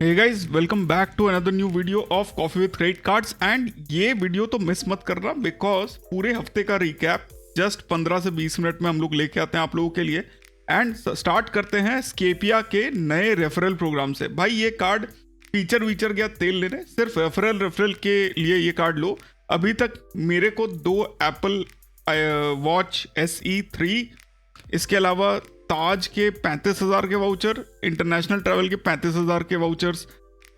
Hey guys, welcome back to another new video of coffee with credit cards. And ये video तो miss मत करना because पूरे हफ्ते का रिकैप जस्ट 15 से 20 मिनट में हम लोग लेके आते हैं आप लोगों के लिए। एंड स्टार्ट करते हैं स्केपिया के नए रेफरल प्रोग्राम से। भाई ये कार्ड फीचर वीचर गया तेल लेने, सिर्फ रेफरल के लिए ये कार्ड लो। अभी तक मेरे को 2 एप्पल वॉच SE3, इसके अलावा ताज के 35,000 के वाउचर, इंटरनेशनल ट्रैवल के 35,000 के वाउचर्स,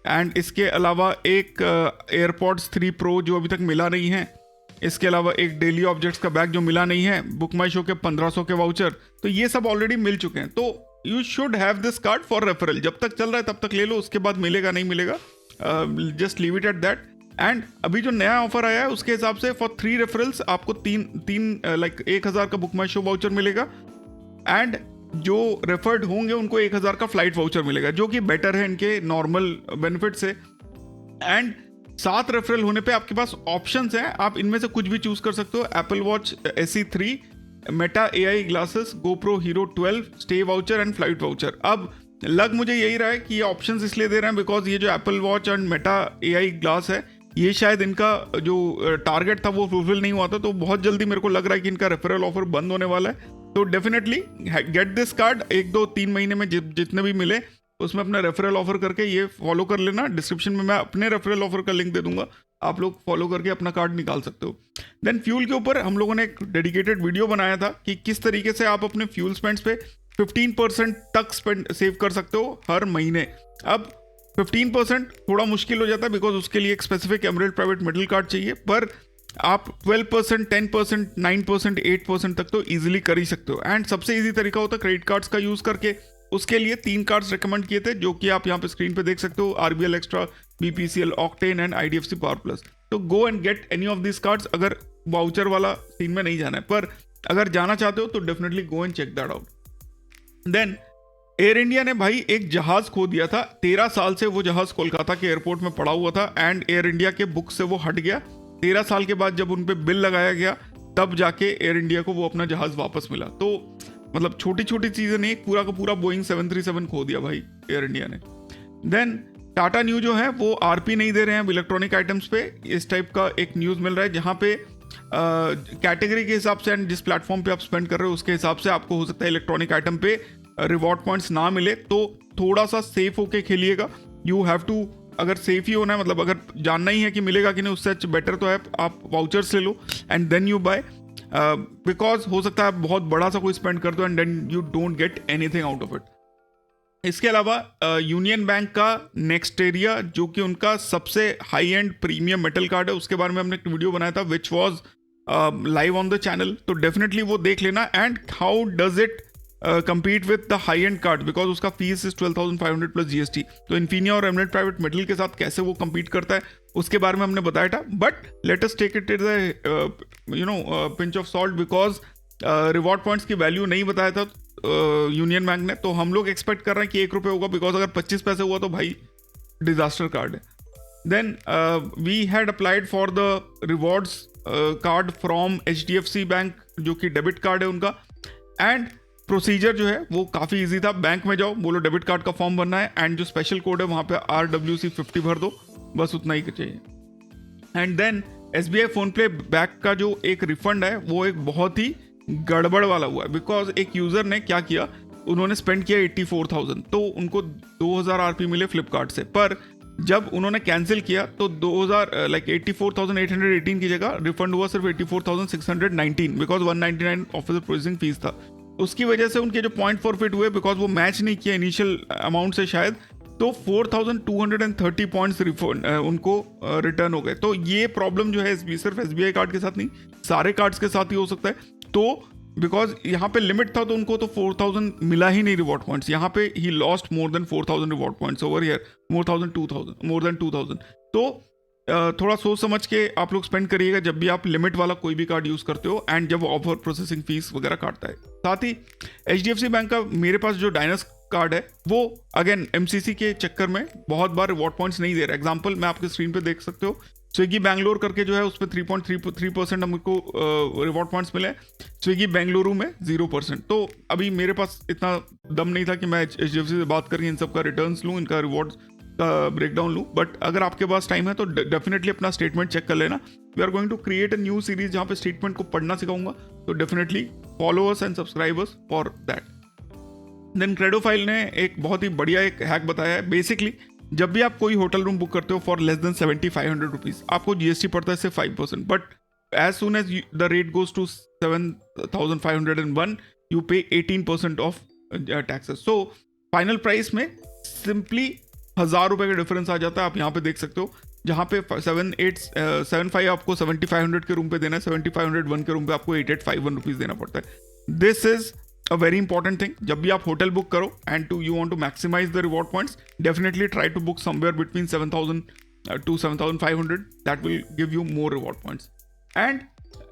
एंड इसके अलावा एक एयरपॉड्स 3 प्रो जो अभी तक मिला नहीं है, इसके अलावा एक डेली ऑब्जेक्ट्स का बैग जो मिला नहीं है, बुक माई शो के 1500 के वाउचर। तो ये सब ऑलरेडी मिल चुके हैं। तो you should have this card for referral. जब तक चल रहा है तब तक ले लो, उसके बाद मिलेगा नहीं मिलेगा, just leave it at that. And अभी जो नया ऑफर आया है उसके हिसाब से फॉर 3 रेफरल्स आपको 1000 का बुक माई शो वाउचर मिलेगा, एंड जो रेफर्ड होंगे उनको 1000 का फ्लाइट वाउचर मिलेगा, जो कि बेटर है इनके नॉर्मल बेनिफिट से। एंड 7 रेफरल होने पे आपके पास ऑप्शंस हैं, आप इनमें से कुछ भी चूज कर सकते हो। Apple watch SE3, Meta AI glasses, GoPro Hero 12, stay voucher and flight voucher. अब लग मुझे यही रहा है कि ये ऑप्शंस इसलिए दे रहे हैं बिकॉज ये जो Apple watch and Meta AI glass है, ये शायद इनका जो टारगेट था वो फुलफिल नहीं हुआ था। तो बहुत जल्दी मेरे को लग रहा है कि इनका रेफरल ऑफर बंद होने वाला है। तो डेफिनेटली गेट दिस कार्ड, 1-2-3 महीने में जितने भी मिले उसमें अपना रेफरल ऑफर करके ये फॉलो कर लेना। डिस्क्रिप्शन में मैं अपने रेफरल ऑफर का लिंक दे दूंगा, आप लोग फॉलो करके अपना कार्ड निकाल सकते हो। देन फ्यूल के ऊपर हम लोगों ने एक डेडिकेटेड वीडियो बनाया था कि किस तरीके से आप अपने फ्यूल स्पेंड्स पे 15% तक सेव कर सकते हो हर महीने। अब 15% थोड़ा मुश्किल हो जाता है बिकॉज उसके लिए एक specific emerald private metal card चाहिए, पर आप 12%, 10%, 9%, 8% तक तो इजीली कर ही सकते हो। एंड सबसे इजी तरीका होता है क्रेडिट कार्ड्स का यूज करके। उसके लिए 3 कार्ड्स रिकमेंड किए थे जो कि आप यहाँ पे स्क्रीन पे देख सकते हो, RBL extra, BPCL, Octane and IDFC power plus. तो go and get any of this cards अगर वाउचर वाला सीन में नहीं जाना है, पर अगर जाना चाहते हो तो definitely go and check that out. Then Air India ने भाई एक जहाज खो दिया था। 13 साल से वो जहाज कोलकाता के एयरपोर्ट में पड़ा हुआ था एंड एयर इंडिया के बुक से वो हट गया। 13 साल के बाद जब उन पे बिल लगाया गया तब जाके एयर इंडिया को वो अपना जहाज वापस मिला। तो मतलब छोटी छोटी चीजें नहीं, पूरा का पूरा बोइंग 737 खो दिया भाई एयर इंडिया ने। देन टाटा न्यू जो है वो RP नहीं दे रहे हैं इलेक्ट्रॉनिक आइटम्स पे। इस टाइप का एक न्यूज मिल रहा है जहाँ पे कैटेगरी के हिसाब से एंड जिस प्लेटफॉर्म पे आप स्पेंड कर रहे हो उसके हिसाब से आपको हो सकता है इलेक्ट्रॉनिक आइटम पे रिवॉर्ड पॉइंट्स ना मिले। तो थोड़ा सा सेफ होके खेलिएगा। यू हैव टू, अगर सेफ ही होना है, मतलब अगर जानना ही है कि मिलेगा कि नहीं, उससे बेटर तो है आप वाउचर्स ले लो and then you buy, because हो सकता है बहुत बड़ा सा कोई स्पेंड कर दो and then you don't get anything out of it. इसके अलावा यूनियन बैंक का नेक्स्टेरिया जो कि उनका सबसे high and premium metal card है, उसके बारे में हमने एक वीडियो बनाया था which was live on the channel. तो डेफिनेटली वो देख लेना। And how does it compete with the high end card because उसका फीस is 12,500 plus GST। तो इन्फिनिया और एमरेल्ड प्राइवेट मेटल के साथ कैसे वो compete करता है उसके बारे में हमने बताया था। But let us take it as pinch of salt because reward points की वैल्यू नहीं बताया था यूनियन बैंक ने। तो हम लोग एक्सपेक्ट कर रहे हैं कि 1 रुपये होगा बिकॉज अगर 25 पैसे हुआ तो भाई डिजास्टर कार्ड है। Then we had applied for the rewards card from HDFC bank जो कि डेबिट कार्ड है उनका। एंड प्रोसीजर जो है वो काफ़ी इजी था। बैंक में जाओ, बोलो डेबिट कार्ड का फॉर्म भरना है एंड जो स्पेशल कोड है वहाँ पे RWC50 भर दो, बस उतना ही चाहिए। एंड देन SBI फोनपे बैक का जो एक रिफंड है वो एक बहुत ही गड़बड़ वाला हुआ है बिकॉज एक यूज़र ने क्या किया, उन्होंने स्पेंड किया 84,000, तो उनको 2000 RP मिले फ्लिपकार्ट से। पर जब उन्होंने कैंसिल किया तो 84,818 की जगह रिफंड हुआ सिर्फ 84,619 बिकॉज 199 ऑफिसर प्रोसेसिंग फीस था। उसकी वजह से उनके जो पॉइंट फॉरफिट हुए बिकॉज वो मैच नहीं किया इनिशियल अमाउंट से शायद, तो 4,230 पॉइंट्स रिफंड उनको रिटर्न हो गए। तो ये प्रॉब्लम जो है सिर्फ SBI कार्ड के साथ नहीं, सारे कार्ड्स के साथ ही हो सकता है। तो बिकॉज यहाँ पे लिमिट था तो उनको तो 4,000 मिला ही नहीं रिवॉर्ड पॉइंट्स। यहाँ पे he lost more than 4,000 reward points over here, more than 2,000। तो थोड़ा सोच समझ के आप लोग स्पेंड करिएगा जब भी आप लिमिट वाला कोई भी कार्ड यूज करते हो एंड जब ऑफर प्रोसेसिंग फीस वगैरह काटता है। साथ ही HDFC बैंक का मेरे पास जो डायनस कार्ड है वो अगेन MCC के चक्कर में बहुत बार रिवॉर्ड पॉइंट्स नहीं दे रहा। एग्जांपल मैं आपके स्क्रीन पे देख सकते हो, स्विगी बैंगलोर करके जो है उस पर 3.3% हमको रिवॉर्ड पॉइंट्स मिले, स्विगी बेंगलुरु में 0%। तो अभी मेरे पास इतना दम नहीं था कि मैं HDFC से बात करके इन सब का रिटर्न्स लूँ, इनका रिवॉर्ड का ब्रेकडाउन लूँ, बट अगर आपके पास टाइम है तो डेफिनेटली अपना स्टेटमेंट चेक कर लेना. We are going to create a new series जहाँ पे स्टेटमेंट को पढ़ना सिखाऊंगा, तो definitely follow us and subscribe us for that. Then क्रेडोफाइल ने एक बहुत ही बढ़िया एक हैक बताया है. बेसिकली जब भी आप कोई होटल रूम बुक करते हो फॉर लेस देन 7500 रुपीज, आपको जीएसटी पड़ता है सिर्फ 5%, but as soon as the rate goes to 7,501, you pay 18% of taxes. So final price में सिंपली 1000 रुपए का डिफरेंस आ जाता है. आप यहाँ पे देख सकते हो, जहाँ पे 7875 आपको 7500 के रूम पे देना है, 7501 के रूम पे आपको 8851 रुपीज देना पड़ता है. This is a very important thing. जब भी आप होटल बुक करो and you want to maximise the reward points, definitely try to book somewhere between 7000 to 7500. That will give you more reward points. And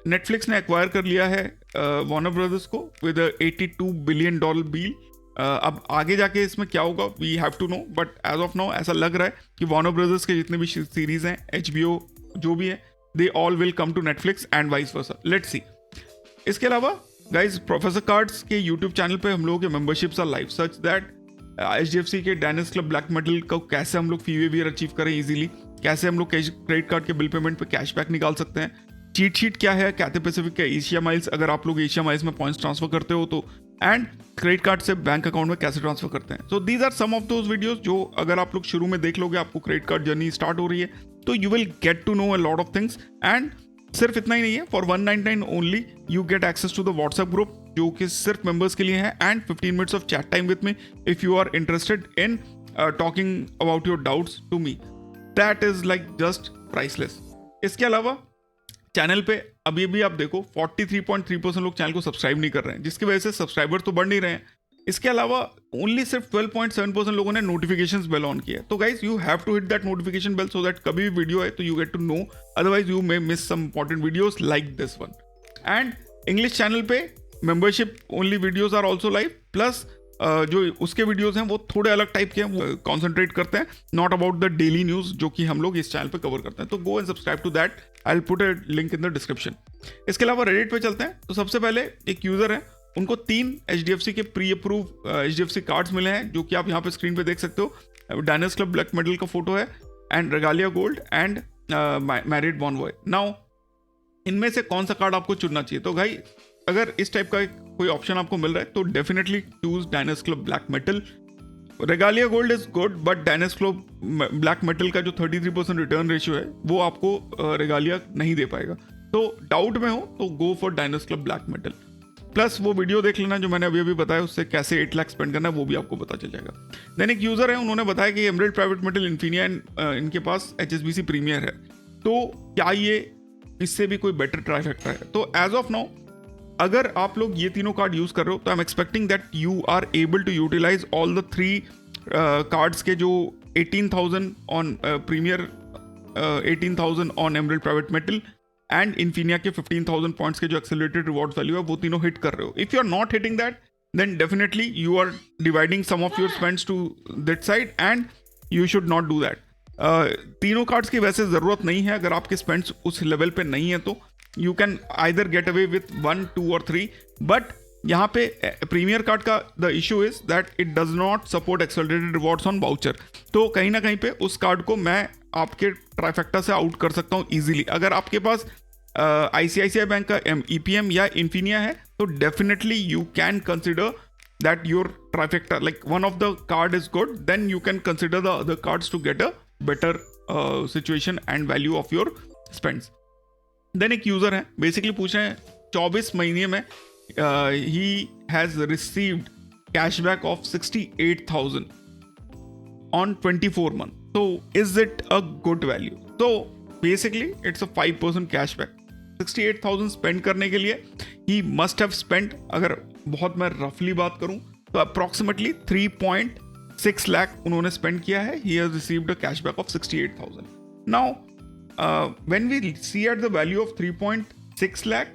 Netflix ने acquire कर लिया है Warner Brothers को with $82 billion deal. अब आगे जाके इसमें क्या होगा we have to know, but as of now ऐसा लग रहा है कि वार्नर ब्रदर्स के जितने भी सीरीज हैं, HBO जो भी है, they all will come to Netflix and vice versa. Let's see. इसके अलावा गाइज, प्रोफेसर कार्ड्स के यूट्यूब चैनल पे हम लोगों के memberships are live such that HDFC के डायनेस क्लब ब्लैक मेटल को कैसे हम लोग फी अचीव करें इजीली, कैसे हम लोग क्रेडिट कार्ड के बिल पेमेंट पे कैशबैक निकाल सकते हैं, चीट शीट क्या है कैथे पैसिफिक का एशिया माइल्स, अगर आप लोग एशिया माइल्स में पॉइंट्स ट्रांसफर करते हो तो, एंड क्रेडिट कार्ड से बैंक अकाउंट में कैसे ट्रांसफर करते हैं. So these are some of those videos जो अगर आप लोग शुरू में देख लोगे, आपको क्रेडिट कार्ड जर्नी स्टार्ट हो रही है, तो you will get to know a lot of things. And सिर्फ इतना ही नहीं है, for 199 only you get access to the WhatsApp group जो कि सिर्फ मेंबर्स के लिए है, and 15 minutes of chat time with me if you are interested in talking about your doubts to me. That is like just priceless. इसके अलावा channel पे अभी भी आप देखो 43.3% लोग चैनल को सब्सक्राइब नहीं कर रहे हैं, जिसकी वजह से सब्सक्राइबर तो बढ़ नहीं रहे हैं. इसके अलावा ओनली सिर्फ 12.7% लोगों ने नोटिफिकेशंस बेल ऑन किया है. तो guys you have to hit that notification bell so that कभी भी वीडियो है तो you get to know, otherwise you may miss some important videos like this one. And English channel पे membership only videos are also live, plus जो उसके videos हैं वो थोड़े अलग टाइप के हैं, वो कॉन्सेंट्रेट करते हैं not about the daily news जो कि हम लोग इस चैनल पे कवर करते हैं. तो go and subscribe to that, I will put a link in the description. इसके अलावा रेडिट पे चलते हैं. तो सबसे पहले एक यूजर है, उनको 3 HDFC के प्री अप्रूव HDFC कार्ड्स मिले हैं जो कि आप यहाँ पे स्क्रीन पे देख सकते हो. डायनेस क्लब ब्लैक मेडल का फोटो है, and Regalia gold and married Bonvoy. Now इनमें से कौन सा कार्ड आपको चुनना चाहिए? तो भाई अगर इस टाइप का कोई ऑप्शन आपको मिल रहा है तो definitely choose Diners Club black metal. Regalia gold is good, but Diners Club black metal का जो 33% रिटर्न रेशियो है वो आपको रेगालिया नहीं दे पाएगा. तो डाउट में हो तो go for Diners Club black metal. Plus वो वीडियो देख लेना जो मैंने अभी बताया, उससे कैसे 8 लाख स्पेंड करना है वो भी आपको पता चल जाएगा. देन एक यूजर है, उन्होंने बताया कि एमरेल्ड प्राइवेट मेटल, इन्फिनिया, इनके पास HSBC प्रीमियर है, तो क्या ये इससे भी कोई बेटर ट्राइफेक्टा है? तो एज ऑफ नाउ अगर आप लोग ये तीनों कार्ड यूज कर रहे हो तो I am expecting that you are able to utilise all the 3 cards के जो 18,000 on premier, 18,000 on emerald private metal and Infinia के 15,000 पॉइंट्स के जो एक्सेलरेटेड रिवॉर्ड वैल्यू है वो तीनों हिट कर रहे हो. If you are not hitting that then definitely you are dividing some of your spends to that side and you should not do that. तीनों कार्ड्स की वैसे ज़रूरत नहीं है. अगर आपके स्पेंड्स उस लेवल पे नहीं है तो you can either get away with 1, 2 और 3. बट यहाँ पे प्रीमियर कार्ड का the issue is that it does not support accelerated rewards on voucher. तो कहीं ना कहीं पे उस कार्ड को मैं आपके ट्राइफेक्टा से आउट कर सकता हूँ ईजिली. अगर आपके पास ICICI बैंक का EPM या इन्फिनिया है तो definitely you can consider that your trifecta, like one of the card is good, then you can consider the other cards to get a better situation and value of your spends. Then एक user है, basically पूछ रहे हैं 24 महीने में he has received cashback of 68,000 on 24 months. So is it a good value? So basically it's a 5% cashback. 68,000 spend करने के लिए ही मस्ट हैव स्पेंड, अगर बहुत मैं रफली बात करूं तो अप्रॉक्सीमेटली 3.6 लाख उन्होंने स्पेंड किया है. He has received a cashback of 68,000. Now when we see at the value of 3.6 lakh,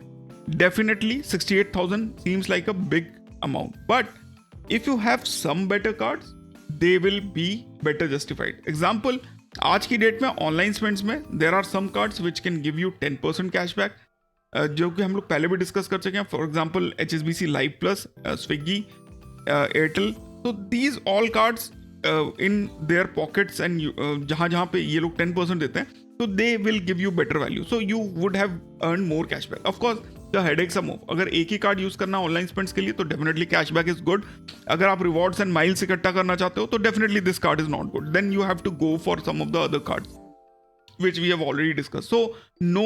definitely 68,000 seems like a big amount. But if you have some better cards, they will be better justified. Example, आज की date में online spends में there are some cards which can give you 10% cashback, जो कि हम लोग पहले भी डिस्कस कर चुके हैं. For example HSBC live plus, Swiggy, Airtel. तो these all cards in their pockets and जहाँ जहाँ पे ये लोग 10% देते हैं, तो they will give you better value, so you would have earn more cashback. Of course the headaches are more. अगर एक ही कार्ड यूज करना ऑनलाइन स्पेंड्स के लिए तो डेफिनेटली कैशबैक इज गुड. अगर आप रिवॉर्ड्स एंड माइल्स इकट्ठा करना चाहते हो तो definitely this card is not good. Then you have to go for some of the other cards which we have already discussed. So no,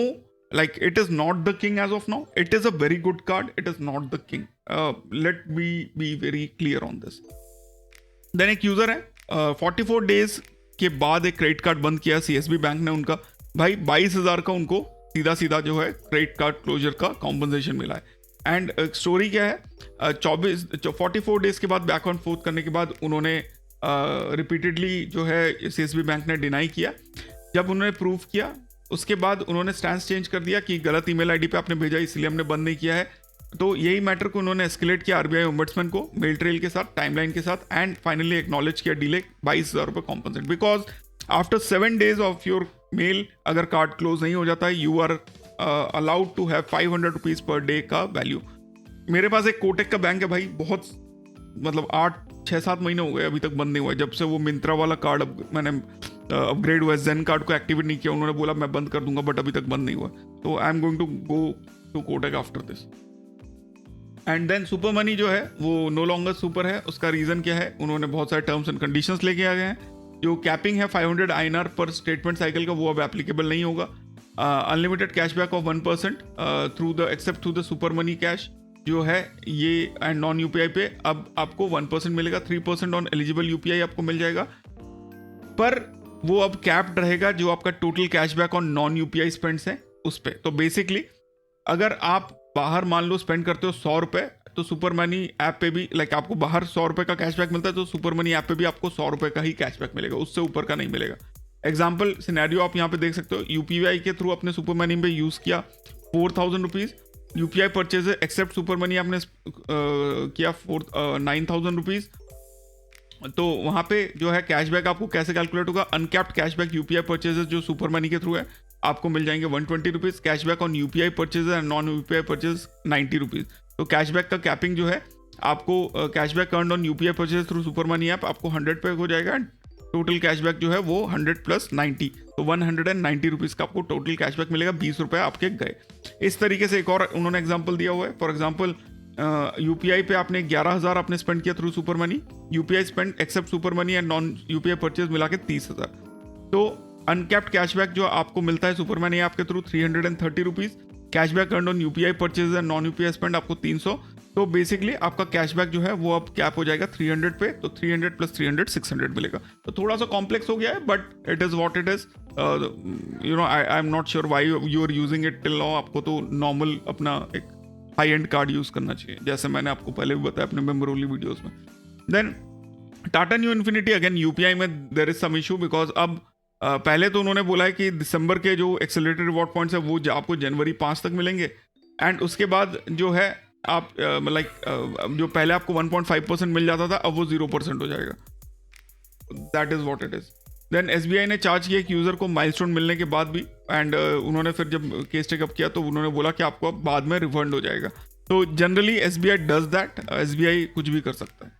like it is not the king as of now. It is a very good card. It is not the king. Let me be very clear on this. Then एक user है 44 days के बाद एक credit card बंद किया CSB bank ने उनका. भाई 22,000 का उनको सीधा सीधा जो है क्रेडिट कार्ड क्लोजर का कॉम्पनसेशन मिला है. एंड स्टोरी क्या है, 44 डेज के बाद बैक एंड फोर्थ करने के बाद उन्होंने रिपीटेडली जो है CSB बैंक ने डिनाई किया. जब उन्होंने प्रूव किया उसके बाद उन्होंने स्टैंस चेंज कर दिया कि गलत ईमेल आईडी पे आपने भेजा इसलिए हमने बंद नहीं किया है. तो यही मैटर को उन्होंने एस्केलेट किया RBI ओम्बड्समैन को मेल ट्रेल के साथ, टाइमलाइन के साथ, एंड फाइनली एक्नॉलेज किया डिले 22,000 रुपये compensate. Because after 7 days of your mail अगर कार्ड क्लोज नहीं हो जाता है, you are allowed to have 500 rupees per day का वैल्यू. मेरे पास एक कोटेक का बैंक है भाई, बहुत मतलब 8-6-7 महीने हो गए अभी तक बंद नहीं हुआ. जब से वो मिंत्रा वाला कार्ड मैंने अपग्रेड हुआ, जेन कार्ड को एक्टिवेट नहीं किया, उन्होंने बोला मैं बंद कर दूंगा, बट अभी तक बंद नहीं हुआ. तो I am going to go to Kotak after this. And then super money जो है वो नो लॉन्गर सुपर है. उसका रीजन क्या है, उन्होंने बहुत सारे टर्म्स एंड कंडीशंस लेके आ गए हैं. जो कैपिंग है 500 INR पर स्टेटमेंट साइकिल का, वो अब एप्लीकेबल नहीं होगा. Unlimited cashback of 1% through the accept through the super money cash जो है ये, एंड नॉन UPI पे अब आपको 1% मिलेगा. 3% ऑन एलिजिबल UPI आपको मिल जाएगा, पर वो अब कैप्ड रहेगा जो आपका total cashback on non UPI spends है उस पर. तो बेसिकली अगर आप बाहर मान लो स्पेंड करते हो 100 रुपये, तो सुपर मनी ऐप पे भी लाइक आपको बाहर 100 रुपये का कैशबैक मिलता है, तो सुपर मनी ऐप पे भी आपको 100 रुपये का ही कैशबैक मिलेगा, उससे ऊपर का नहीं मिलेगा. एग्जाम्पल सिनेरियो आप यहाँ पे देख सकते हो. UPI के थ्रू अपने सुपर मनी पे यूज़ किया 4,000 rupees, UPI purchase except super money आपने किया 9,000 रुपीज़, तो वहाँ पे जो है कैशबैक आपको कैसे कैलकुलेट होगा. अनकैप्ड कैशबैक UPI परचेजेस जो सुपर मनी के थ्रू है आपको मिल जाएंगे 120 rupees. Cashback on UPI purchases and non UPI purchase 90 rupees. तो कैशबैक का कैपिंग जो है आपको cashback earn on UPI purchase through super money app आपको 100 पे हो जाएगा. टोटल कैशबैक जो है वो 100 प्लस 90, तो 190 रुपीज़ का आपको टोटल कैशबैक मिलेगा. 20 रुपये आपके गए. इस तरीके से एक और उन्होंने एग्जाम्पल दिया हुआ है. फॉर एग्जाम्पल UPI पे आपने 11,000 आपने स्पेंड किया through super money, UPI spend except super money and non UPI purchase मिला के 30,000. तो अनकैप्ड कैशबैक जो आपको मिलता है सुपर मनी आपके through 330 rupees. Cashback earn on UPI purchase and non UPI spend आपको 300. तो बेसिकली आपका कैशबैक जो है वो अब कैप हो जाएगा 300 पे, तो 300 प्लस 300 600 मिलेगा. तो थोड़ा सा कॉम्प्लेक्स हो गया है, but it is what it is. You know I am not sure why you are using it till now. आपको तो नॉर्मल अपना एक हाई एंड कार्ड यूज़ करना चाहिए, जैसे मैंने आपको पहले भी बताया अपने मेमोर ओनली वीडियोज़ में. Then Tata neu infinity, again UPI में there is some issue, because अब पहले तो उन्होंने बोला है कि दिसंबर के जो एक्सेलरेटेड रिवॉर्ड पॉइंट्स है वो आपको जनवरी 5 तक मिलेंगे. एंड उसके बाद जो है आप जो पहले आपको 1.5% मिल जाता था अब वो 0% हो जाएगा. That is what it is. Then SBI ने चार्ज किया एक यूज़र को माइलस्टोन मिलने के बाद भी, एंड उन्होंने फिर जब केस टेकअप किया तो उन्होंने बोला कि आपको अब बाद में रिफंड हो जाएगा. तो generally SBI does that. SBI कुछ भी कर सकता है.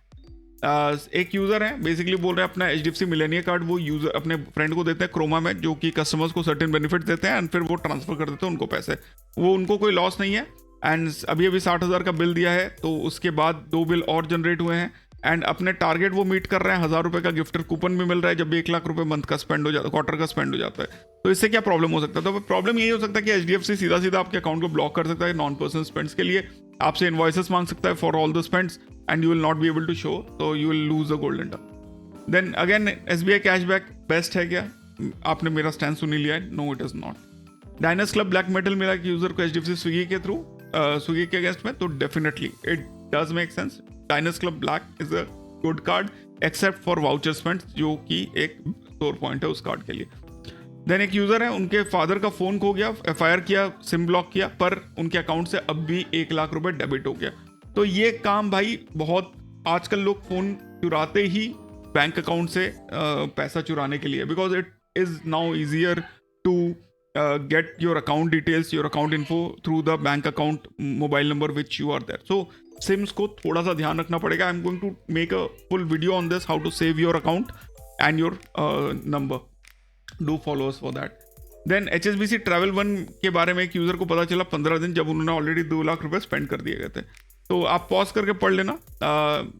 एक यूज़र है बेसिकली बोल रहे हैं अपना HDFC मिलेनिया कार्ड वो यूज़र अपने फ्रेंड को देते हैं क्रोमा में, जो कि कस्टमर्स को सर्टेन बेनिफिट देते हैं एंड फिर वो ट्रांसफर कर देते हैं उनको पैसे. वो उनको कोई लॉस नहीं है. एंड अभी 60,000 का बिल दिया है, तो उसके बाद 2 बिल और जनरेट हुए हैं एंड अपने टारगेट वो मीट कर रहे हैं. 1,000 रुपये का गिफ्टर कूपन भी मिल रहा है जब भी 1 लाख रुपये मंथ का स्पेंड हो जाता है, क्वार्टर का स्पेंड हो जाता है. तो इससे क्या प्रॉब्लम हो सकता है? तो प्रॉब्लम यही हो सकता है कि HDFC सीधा सीधा आपके अकाउंट को ब्लॉक कर सकता है नॉन पर्सनल स्पेंड्स के लिए. आपसे इनवॉइसेस मांग सकता है for all the spends and you will not be able to show, तो you will lose the golden term. Then again SBI cashback best है क्या? आपने मेरा स्टैंड सुन लिया है. No it is not. Diners Club black metal मिला कि यूज़र को HDFC स्विगी के थ्रू स्विगी के अगेंस्ट में, तो definitely it does make sense. Diners Club black is a good card except for voucher spends, जो कि एक स्टोर पॉइंट है उस कार्ड के लिए. देन एक यूज़र है उनके फादर का फ़ोन खो गया, FIR किया, सिम ब्लॉक किया, पर उनके अकाउंट से अब भी 1 लाख रुपए डेबिट हो गया. तो ये काम भाई बहुत आजकल लोग फ़ोन चुराते ही बैंक अकाउंट से पैसा चुराने के लिए, because it is now easier to get your account details, your account info through the bank account mobile number which you are there. So sims को थोड़ा सा ध्यान रखना पड़ेगा. I am going to make a full video on this, how to save your account and your number. Do follow us for that. Then HSBC travel one के बारे में एक यूज़र को पता चला 15 दिन जब उन्होंने ऑलरेडी 2 लाख रुपए स्पेंड कर दिए गए थे. तो आप पॉज करके पढ़ लेना.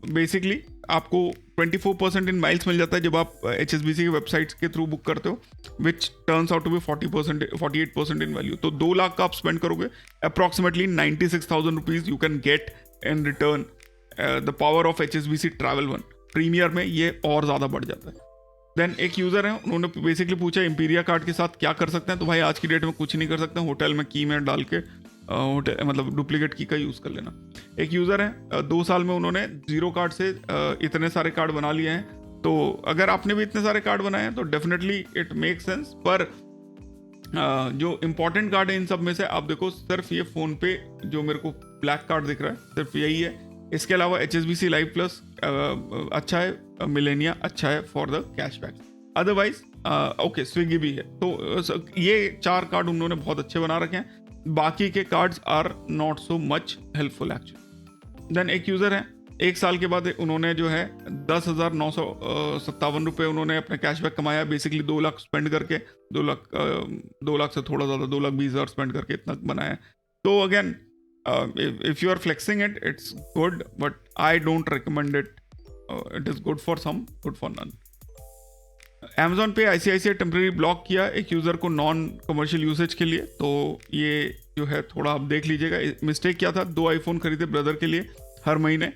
बेसिकली आपको 24% इन माइल्स मिल जाता है जब आप HSBC की वेबसाइट्स के थ्रू बुक करते हो, which turns out to be 48% in value. तो 2 लाख का आप स्पेंड करोगे, approximately 96,000 rupees you can get in return. The power of HSBC travel one. Premier में ये और ज़्यादा बढ़ जाता है. देन एक यूज़र है, उन्होंने बेसिकली पूछा इंपीरिया कार्ड के साथ क्या कर सकते हैं. तो भाई आज की डेट में कुछ नहीं कर सकते. होटल में की में डाल के होटल मतलब डुप्लीकेट की का यूज़ कर लेना. एक यूज़र है, 2 साल में उन्होंने जीरो कार्ड से इतने सारे कार्ड बना लिए हैं. तो अगर आपने भी इतने सारे कार्ड बनाए हैं तो डेफिनेटली इट मेक सेंस. पर जो इंपॉर्टेंट कार्ड है इन सब में से आप देखो, सिर्फ ये फ़ोन पे जो मेरे को ब्लैक कार्ड दिख रहा है सिर्फ यही है. इसके अलावा HSBC लाइव प्लस अच्छा है, मिलेनिया अच्छा है for the cashback. Otherwise okay Swiggy भी है. तो ये 4 कार्ड उन्होंने बहुत अच्छे बना रखे हैं. बाकी के cards are not so much helpful actually. Then एक यूज़र है, 1 साल के बाद उन्होंने जो है 10,957 रुपये उन्होंने अपने कैशबैक कमाया. बेसिकली 2 लाख स्पेंड करके 2 लाख से थोड़ा ज़्यादा 2,20,000 स्पेंड करके इतना बनाया. तो again if you are flexing it, it's good, but I don't recommend it. It is good for some, good for none. Amazon पे ICICI टेम्परेरी ब्लॉक किया एक यूज़र को नॉन कमर्शियल यूसेज के लिए. तो ये जो है थोड़ा आप देख लीजिएगा. मिस्टेक क्या था, 2 आईफोन खरीदे ब्रदर के लिए हर महीने,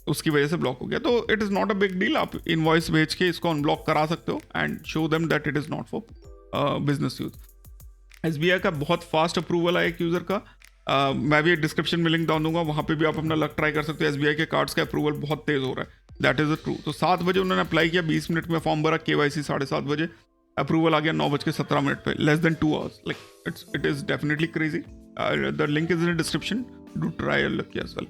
उसकी वजह से ब्लॉक हो गया. तो it is not a big deal. आप इनवॉइस भेज के इसको अनब्लॉक करा सकते हो and show them that it is not for business use. SBI का बहुत फास्ट अप्रूवल आया एक यूज़र का. मैं भी डिस्क्रिप्शन में लिंक डाल दूंगा, वहाँ पे भी आप अपना लक ट्राई कर सकते हो. SBI के कार्ड्स का अप्रूवल बहुत तेज़ हो रहा है. That is the true. तो 7 बजे उन्होंने अप्लाई किया, 20 मिनट में फॉर्म भरा, KYC 7:30 बजे अप्रूवल आ गया 9:17 पे, less than 2 hours. Like it is definitely crazy. The link is in description. Do try luck as well.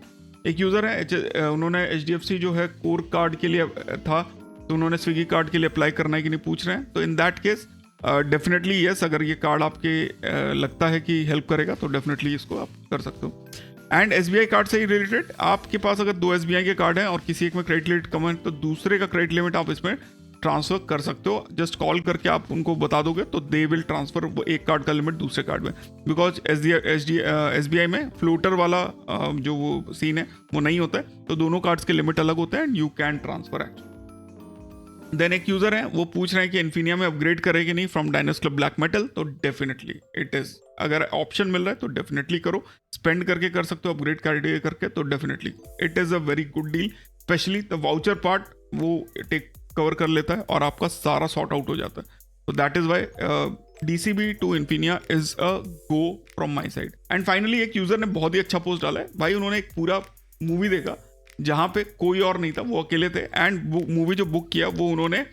एक यूज़र है, उन्होंने HDFC जो है कोर कार्ड के लिए था, तो उन्होंने स्विगी कार्ड के लिए अप्लाई करना है कि नहीं पूछ रहे हैं. तो in that case definitely yes, अगर ये कार्ड आपके लगता है कि हेल्प करेगा तो डेफिनेटली इसको आप कर सकते हो. एंड SBI कार्ड से ही रिलेटेड, आपके पास अगर 2 SBI के कार्ड हैं और किसी एक में क्रेडिट लिमिट कम है तो दूसरे का क्रेडिट लिमिट आप इसमें ट्रांसफर कर सकते हो. जस्ट कॉल करके आप उनको बता दोगे तो दे विल ट्रांसफर एक कार्ड का लिमिट दूसरे कार्ड में. बिकॉज SBI में फ्लोटर वाला जो वो सीन है वो नहीं होता है. तो दोनों कार्ड्स के लिमिट अलग होते हैं and you can transfer actually. Then एक यूज़र है, वो पूछ रहे हैं कि इन्फिनिया में अपग्रेड करें कि नहीं फ्रॉम डायनोस क्लब ब्लैक मेटल. तो डेफिनेटली इट इज़, अगर ऑप्शन मिल रहा है तो डेफिनेटली करो. स्पेंड करके कर सकते हो, अपग्रेड करके, तो definitely it is a very good deal. Specially the voucher part वो टेक कवर कर लेता है और आपका सारा सॉर्ट आउट हो जाता है. तो that is why DCB to Infinia is a go from my side. And finally एक यूज़र ने बहुत ही अच्छा पोस्ट डाला है. भाई उन्होंने एक पूरा मूवी देखा जहाँ पे कोई और नहीं था, वो अकेले थे. एंड मूवी जो बुक किया वो उन्होंने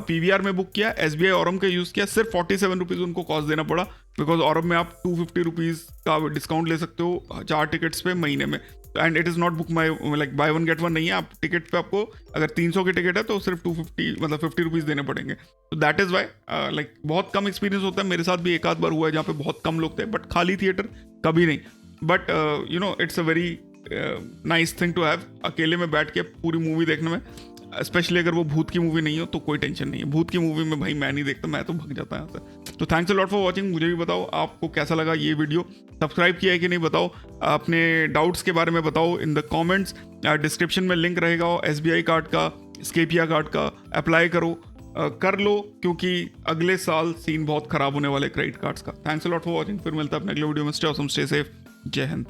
PVR में बुक किया, SBI ऑरम का यूज़ किया. सिर्फ 47 रुपीज़ उनको कॉस्ट देना पड़ा. बिकॉज ऑरम में आप 250 रुपीज़ का डिस्काउंट ले सकते हो 4 टिकट्स पे महीने में. And it is not book my like buy 1 get 1 नहीं है. आप टिकट पे आपको अगर 300 की टिकट है तो सिर्फ 250 मतलब 50 रुपीज़ देने पड़ेंगे. तो दैट इज़ वाई लाइक बहुत कम एक्सपीरियंस होता है. मेरे साथ भी एक आध बार हुआ है जहाँ पे बहुत कम लोग थे, बट खाली थिएटर कभी नहीं. But you know it's a very nice thing to have. अकेले में बैठ के पूरी मूवी देखने में, स्पेशली अगर वो भूत की मूवी नहीं हो तो कोई टेंशन नहीं है. भूत की मूवी में भाई मैं नहीं देखता, मैं तो भाग जाता यहाँ से. तो thanks a lot for watching. मुझे भी बताओ आपको कैसा लगा ये वीडियो. सब्सक्राइब किया है कि नहीं बताओ. अपने डाउट्स के बारे में बताओ इन द कमेंट्स. डिस्क्रिप्शन में लिंक रहेगा SBI कार्ड का, स्केपिया कार्ड का. अप्लाई करो, कर लो, क्योंकि अगले साल सीन बहुत खराब होने वाले क्रेडिट कार्ड्स का. Thanks a lot for watching. फिर मिलता है अपने अगले वीडियो में. Stay awesome, stay safe. जय हिंद.